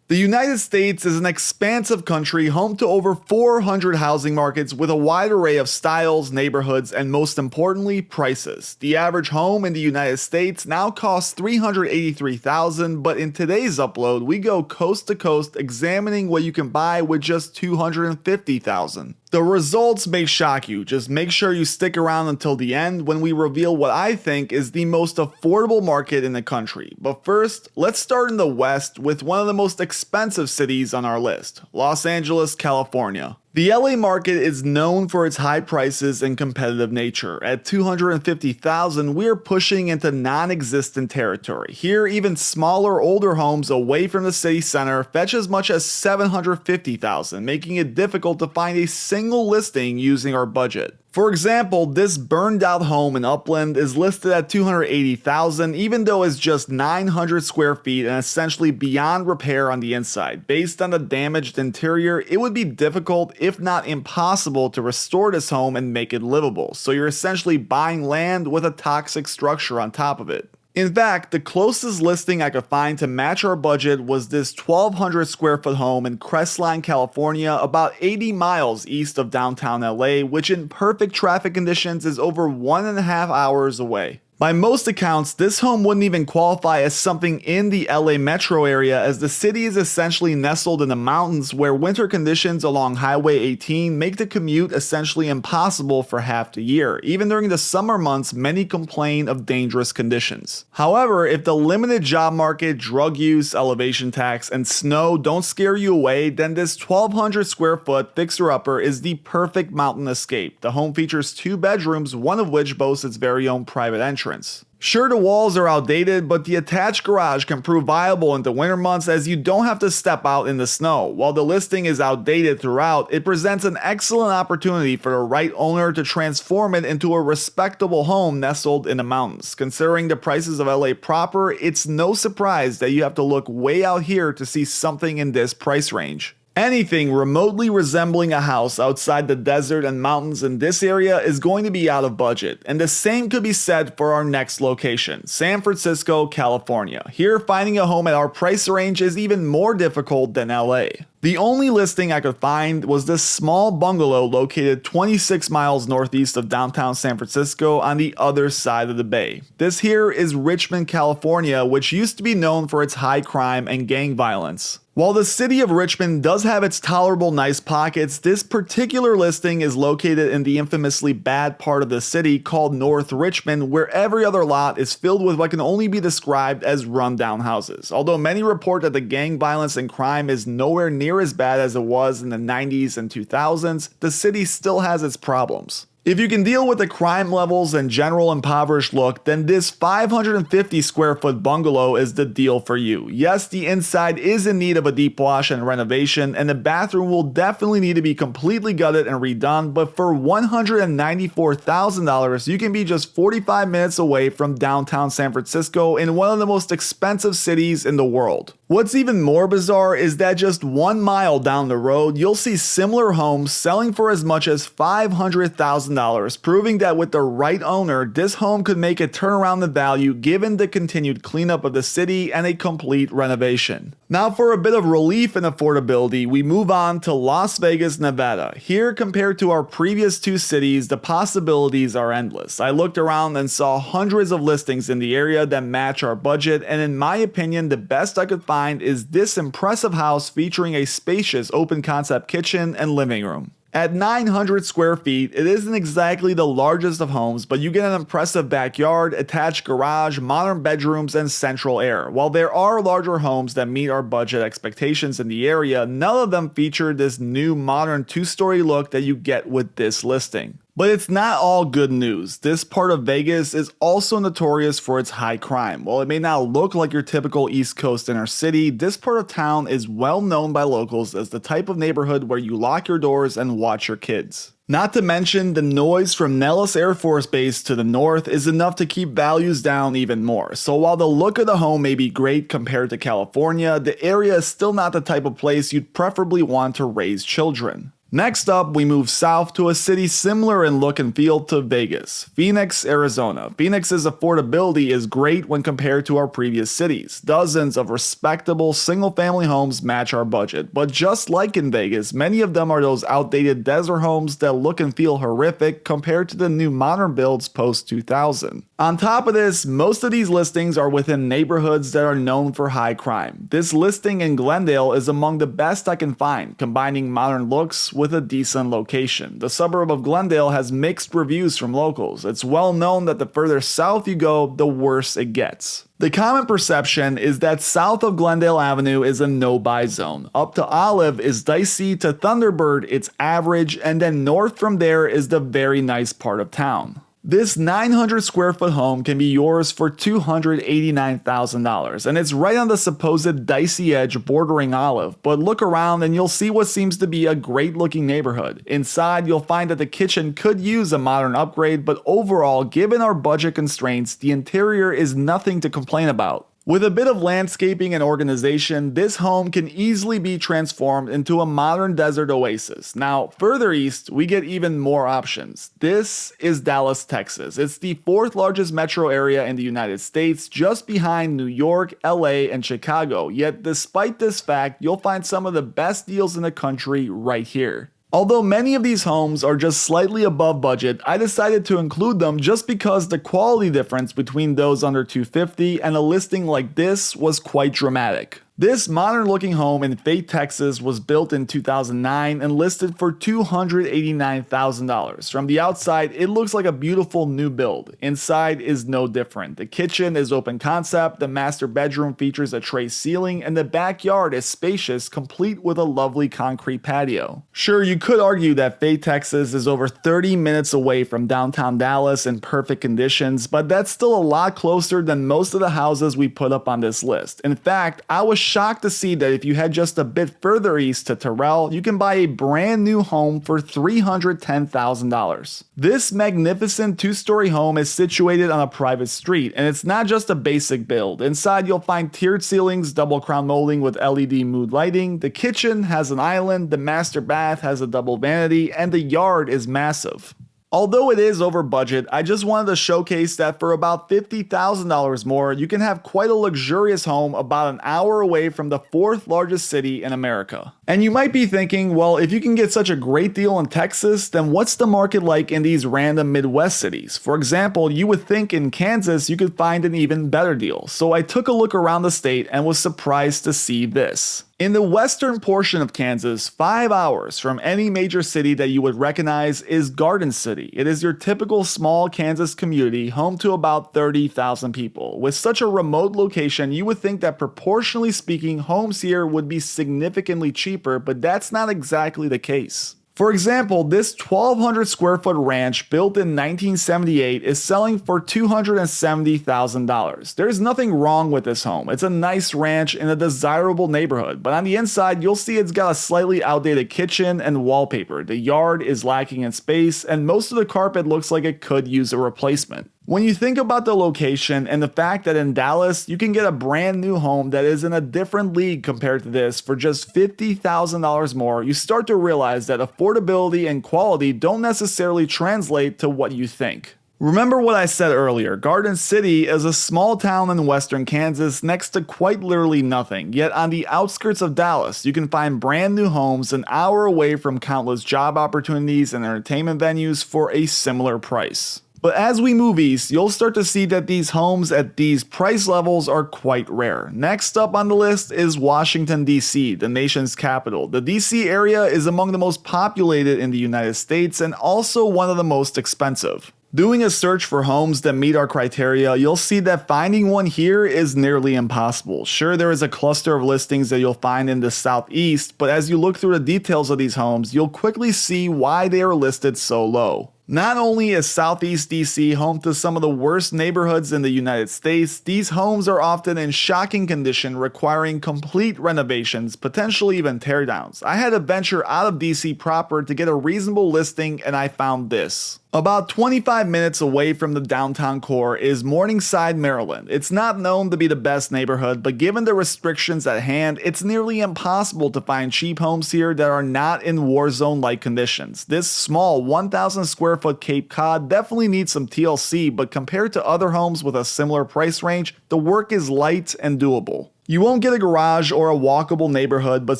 The United States is an expansive country home to over 400 housing markets with a wide array of styles, neighborhoods, and most importantly, prices. The average home in the United States now costs $383,000, but in today's upload, we go coast to coast examining what you can buy with just $250,000. The results may shock you, just make sure you stick around until the end when we reveal what I think is the most affordable market in the country. But first, let's start in the West with one of the most expensive cities on our list, Los Angeles, California. The LA market is known for its high prices and competitive nature. At $250,000, we're pushing into non-existent territory. Here, even smaller, older homes away from the city center fetch as much as $750,000, making it difficult to find a single listing using our budget. For example, this burned out home in Upland is listed at $280,000 even though it's just 900 square feet and essentially beyond repair on the inside. Based on the damaged interior, it would be difficult, if not impossible, to restore this home and make it livable. So you're essentially buying land with a toxic structure on top of it. In fact, the closest listing I could find to match our budget was this 1,200 square foot home in Crestline, California, about 80 miles east of downtown LA, which in perfect traffic conditions is over 1.5 hours away. By most accounts, this home wouldn't even qualify as something in the LA metro area, as the city is essentially nestled in the mountains where winter conditions along Highway 18 make the commute essentially impossible for half the year. Even during the summer months, many complain of dangerous conditions. However, if the limited job market, drug use, elevation tax, and snow don't scare you away, then this 1,200 square foot fixer-upper is the perfect mountain escape. The home features 2 bedrooms, one of which boasts its very own private entrance. Sure, the walls are outdated, but the attached garage can prove viable in the winter months as you don't have to step out in the snow. While the listing is outdated throughout, it presents an excellent opportunity for the right owner to transform it into a respectable home nestled in the mountains. Considering the prices of LA proper, it's no surprise that you have to look way out here to see something in this price range. Anything remotely resembling a house outside the desert and mountains in this area is going to be out of budget, and the same could be said for our next location, San Francisco, California. Here, finding a home at our price range is even more difficult than LA. The only listing I could find was this small bungalow located 26 miles northeast of downtown San Francisco on the other side of the bay. This here is Richmond, California, which used to be known for its high crime and gang violence. While the city of Richmond does have its tolerable nice pockets, this particular listing is located in the infamously bad part of the city called North Richmond, where every other lot is filled with what can only be described as rundown houses. Although many report that the gang violence and crime is nowhere near as bad as it was in the 90s and 2000s, the city still has its problems. If you can deal with the crime levels and general impoverished look, then this 550 square foot bungalow is the deal for you. Yes, the inside is in need of a deep wash and renovation, and the bathroom will definitely need to be completely gutted and redone, but for $194,000, you can be just 45 minutes away from downtown San Francisco in one of the most expensive cities in the world. What's even more bizarre is that just 1 mile down the road, you'll see similar homes selling for as much as $500,000, proving that with the right owner, this home could make a turnaround in value given the continued cleanup of the city and a complete renovation. Now, for a bit of relief in affordability, we move on to Las Vegas, Nevada. Here, compared to our previous 2 cities, the possibilities are endless. I looked around and saw hundreds of listings in the area that match our budget, and in my opinion, the best I could find is this impressive house featuring a spacious open concept kitchen and living room. At 900 square feet, it isn't exactly the largest of homes, but you get an impressive backyard, attached garage, modern bedrooms, and central air. While there are larger homes that meet our budget expectations in the area, none of them feature this new modern 2-story look that you get with this listing. But it's not all good news. This part of Vegas is also notorious for its high crime. While it may not look like your typical East Coast inner city, this part of town is well known by locals as the type of neighborhood where you lock your doors and watch your kids. Not to mention, the noise from Nellis Air Force Base to the north is enough to keep values down even more. So while the look of the home may be great compared to California, the area is still not the type of place you'd preferably want to raise children. Next up, we move south to a city similar in look and feel to Vegas, Phoenix, Arizona. Phoenix's affordability is great when compared to our previous cities. Dozens of respectable single-family homes match our budget, but just like in Vegas, many of them are those outdated desert homes that look and feel horrific compared to the new modern builds post-2000. On top of this, most of these listings are within neighborhoods that are known for high crime. This listing in Glendale is among the best I can find, combining modern looks with a decent location. The suburb of Glendale has mixed reviews from locals. It's well known that the further south you go, the worse it gets. The common perception is that south of Glendale Avenue is a no-buy zone. Up to Olive is dicey, to Thunderbird it's average, and then north from there is the very nice part of town. This 900 square foot home can be yours for $289,000, and it's right on the supposed dicey edge bordering Olive, but look around and you'll see what seems to be a great looking neighborhood. Inside, you'll find that the kitchen could use a modern upgrade, but overall, given our budget constraints, the interior is nothing to complain about. With a bit of landscaping and organization, this home can easily be transformed into a modern desert oasis. Now, further east, we get even more options. This is Dallas, Texas. It's the fourth largest metro area in the United States, just behind New York, LA, and Chicago. Yet, despite this fact, you'll find some of the best deals in the country right here. Although many of these homes are just slightly above budget, I decided to include them just because the quality difference between those under $250 and a listing like this was quite dramatic. This modern-looking home in Fate, Texas was built in 2009 and listed for $289,000. From the outside, it looks like a beautiful new build. Inside is no different. The kitchen is open concept, the master bedroom features a tray ceiling, and the backyard is spacious, complete with a lovely concrete patio. Sure, you could argue that Fate, Texas is over 30 minutes away from downtown Dallas in perfect conditions, but that's still a lot closer than most of the houses we put up on this list. In fact, I was shocked to see that if you head just a bit further east to Terrell, you can buy a brand new home for $310,000. This magnificent two-story home is situated on a private street, and it's not just a basic build. Inside you'll find tiered ceilings, double crown molding with LED mood lighting, the kitchen has an island, the master bath has a double vanity, and the yard is massive. Although it is over budget, I just wanted to showcase that for about $50,000 more, you can have quite a luxurious home about an hour away from the fourth largest city in America. And you might be thinking, well, if you can get such a great deal in Texas, then what's the market like in these random Midwest cities? For example, you would think in Kansas you could find an even better deal. So I took a look around the state and was surprised to see this. In the western portion of Kansas, 5 hours from any major city that you would recognize is Garden City. It is your typical small Kansas community, home to about 30,000 people. With such a remote location, you would think that proportionally speaking, homes here would be significantly cheaper, but that's not exactly the case. For example, this 1,200 square foot ranch built in 1978 is selling for $270,000. There's nothing wrong with this home. It's a nice ranch in a desirable neighborhood, but on the inside you'll see it's got a slightly outdated kitchen and wallpaper. The yard is lacking in space, and most of the carpet looks like it could use a replacement. When you think about the location and the fact that in Dallas you can get a brand new home that is in a different league compared to this for just $50,000 more, you start to realize that affordability and quality don't necessarily translate to what you think. Remember what I said earlier, Garden City is a small town in western Kansas next to quite literally nothing, yet on the outskirts of Dallas you can find brand new homes an hour away from countless job opportunities and entertainment venues for a similar price. But as we move east, you'll start to see that these homes at these price levels are quite rare. Next up on the list is Washington, D.C., the nation's capital. The D.C. area is among the most populated in the United States and also one of the most expensive. Doing a search for homes that meet our criteria, you'll see that finding one here is nearly impossible. Sure, there is a cluster of listings that you'll find in the southeast, but as you look through the details of these homes, you'll quickly see why they are listed so low. Not only is Southeast DC home to some of the worst neighborhoods in the United States, these homes are often in shocking condition, requiring complete renovations, potentially even teardowns. I had to venture out of DC proper to get a reasonable listing, and I found this. About 25 minutes away from the downtown core is Morningside, Maryland. It's not known to be the best neighborhood, but given the restrictions at hand, it's nearly impossible to find cheap homes here that are not in war zone-like conditions. This small 1,000 square foot Cape Cod definitely needs some TLC, but compared to other homes with a similar price range, the work is light and doable. You won't get a garage or a walkable neighborhood, but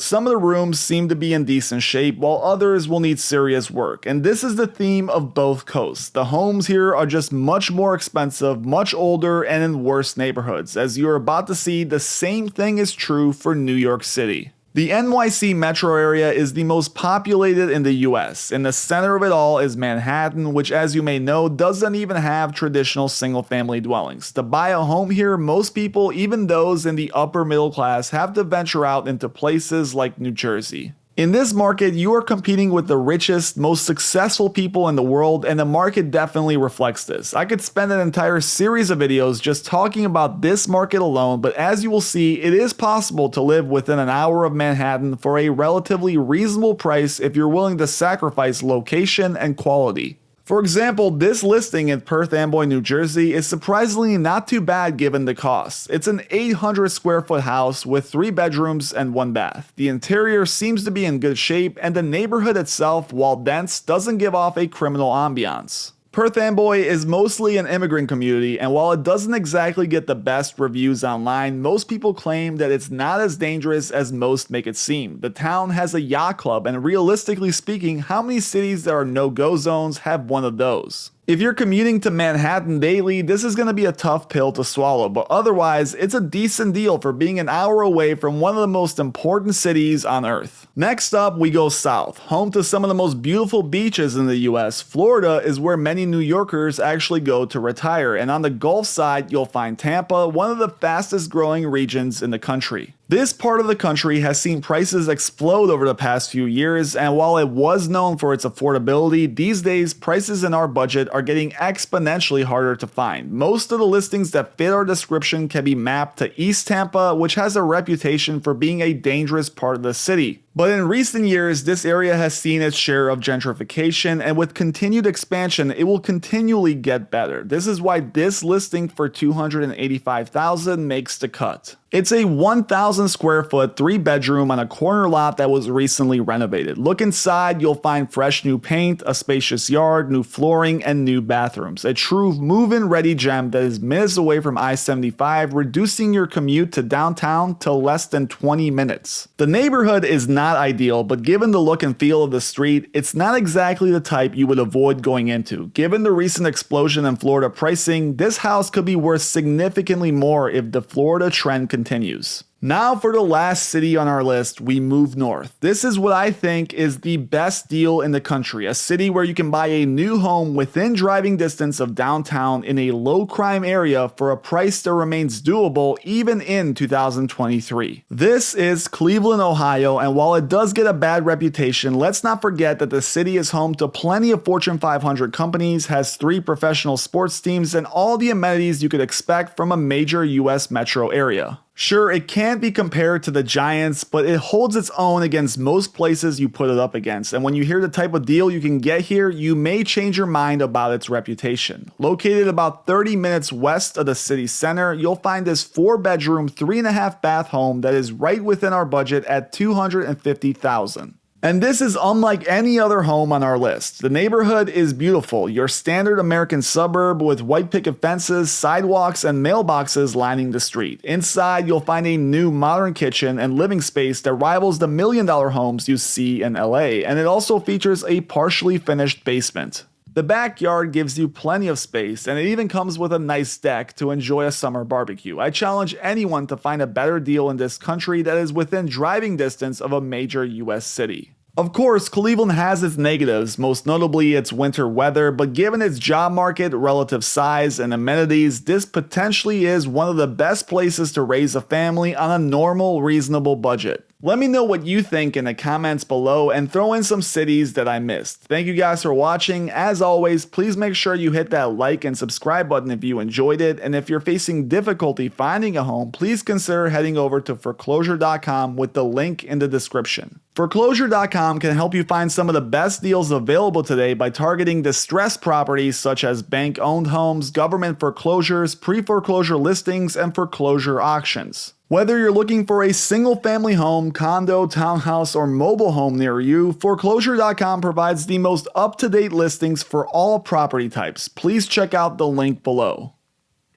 some of the rooms seem to be in decent shape, while others will need serious work. And this is the theme of both coasts. The homes here are just much more expensive, much older, and in worse neighborhoods. As you're about to see, the same thing is true for New York City. The NYC metro area is the most populated in the US. In the center of it all is Manhattan, which, as you may know, doesn't even have traditional single-family dwellings. To buy a home here, most people, even those in the upper middle class, have to venture out into places like New Jersey. In this market, you are competing with the richest, most successful people in the world, and the market definitely reflects this. I could spend an entire series of videos just talking about this market alone, but as you will see, it is possible to live within an hour of Manhattan for a relatively reasonable price if you're willing to sacrifice location and quality. For example, this listing in Perth Amboy, New Jersey is surprisingly not too bad given the cost. It's an 800 square foot house with 3 bedrooms and 1 bath. The interior seems to be in good shape, and the neighborhood itself, while dense, doesn't give off a criminal ambiance. Perth Amboy is mostly an immigrant community, and while it doesn't exactly get the best reviews online, most people claim that it's not as dangerous as most make it seem. The town has a yacht club, and realistically speaking, how many cities that are no-go zones have one of those? If you're commuting to Manhattan daily, this is going to be a tough pill to swallow, but otherwise, it's a decent deal for being an hour away from one of the most important cities on Earth. Next up, we go south. Home to some of the most beautiful beaches in the US, Florida is where many New Yorkers actually go to retire, and on the Gulf side, you'll find Tampa, one of the fastest growing regions in the country. This part of the country has seen prices explode over the past few years, and while it was known for its affordability, these days prices in our budget are getting exponentially harder to find. Most of the listings that fit our description can be mapped to East Tampa, which has a reputation for being a dangerous part of the city. But in recent years, this area has seen its share of gentrification, and with continued expansion, it will continually get better. This is why this listing for $285,000 makes the cut. It's a 1,000 square foot 3 bedroom on a corner lot that was recently renovated. Look inside, you'll find fresh new paint, a spacious yard, new flooring, and new bathrooms. A true move-in ready gem that is minutes away from I-75, reducing your commute to downtown to less than 20 minutes. The neighborhood is not ideal, but given the look and feel of the street, it's not exactly the type you would avoid going into. Given the recent explosion in Florida pricing, this house could be worth significantly more if the Florida trend continues. Now for the last city on our list, we move north. This is what I think is the best deal in the country, a city where you can buy a new home within driving distance of downtown in a low crime area for a price that remains doable even in 2023. This is Cleveland, Ohio, and while it does get a bad reputation, let's not forget that the city is home to plenty of Fortune 500 companies, has 3 professional sports teams, and all the amenities you could expect from a major US metro area. Sure, it can't be compared to the Giants, but it holds its own against most places you put it up against, and when you hear the type of deal you can get here, you may change your mind about its reputation. Located about 30 minutes west of the city center, you'll find this 4-bedroom, 3.5 bath home that is right within our budget at $250,000. And this is unlike any other home on our list. The neighborhood is beautiful, your standard American suburb with white picket fences, sidewalks, and mailboxes lining the street. Inside, you'll find a new modern kitchen and living space that rivals the million-dollar homes you see in LA, and it also features a partially finished basement. The backyard gives you plenty of space, and it even comes with a nice deck to enjoy a summer barbecue. I challenge anyone to find a better deal in this country that is within driving distance of a major US city. Of course, Cleveland has its negatives, most notably its winter weather, but given its job market, relative size, and amenities, this potentially is one of the best places to raise a family on a normal, reasonable budget. Let me know what you think in the comments below and throw in some cities that I missed. Thank you guys for watching. As always, please make sure you hit that like and subscribe button if you enjoyed it. And if you're facing difficulty finding a home, please consider heading over to foreclosure.com with the link in the description. Foreclosure.com can help you find some of the best deals available today by targeting distressed properties such as bank-owned homes, government foreclosures, pre-foreclosure listings, and foreclosure auctions. Whether you're looking for a single-family home, condo, townhouse, or mobile home near you, Foreclosure.com provides the most up-to-date listings for all property types. Please check out the link below.